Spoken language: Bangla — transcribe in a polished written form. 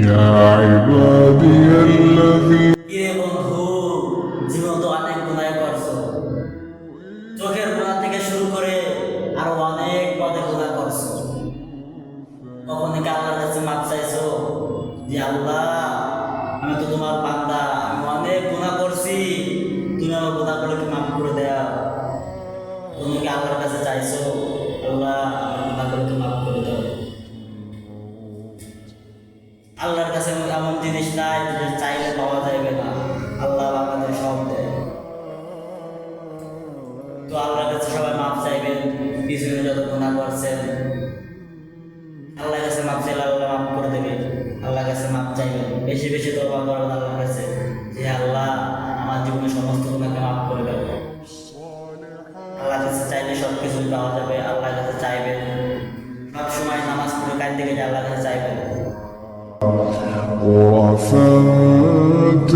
يا عبادي الذين কিরে বন্ধু, জীবন তো অনেক গুনাহ করছো। চোখের গুনাহ থেকে শুরু করে আরো অনেক পদে গুনাহ করছো। কখনো কি আল্লাহর কাছে মাপ চাইছো যে আল্লাহ, আমি তো তোমার বান্দা, আমি অনেক গুনাহ করছি, তুমি আমার গুনাহগুলোকে মাফ করে দাও? তুমি কি আল্লাহর কাছে চাইছো আল্লাহ আমার গুনাহগুলোকে মাফ করে দাও? আল্লাহর কাছে এমন জিনিস নাই যে চাইলে পাওয়া যাবে না। আল্লাহ আমাদের সব দেয়। তো আল্লাহর কাছে সবাই মাপ চাইবেন, পিছনে যত গুনাহ করছেন আল্লাহর কাছে মাপ চাইলে আল্লাহ মাফ করে দেবে। আল্লাহর কাছে মাপ চাইবেন, বেশি বেশি দোয়া করবেন আল্লাহর কাছে যে আল্লাহ আমার জীবনের সমস্ত গুনাহকে মাফ করে দেবে। আল্লাহর কাছে চাইলে সব কিছুই পাওয়া যাবে। আল্লাহর কাছে চাইবেন, সব সময় নামাজ পড়ে কাঁদতে গেলে আল্লাহর কাছে চাইবেন। وفات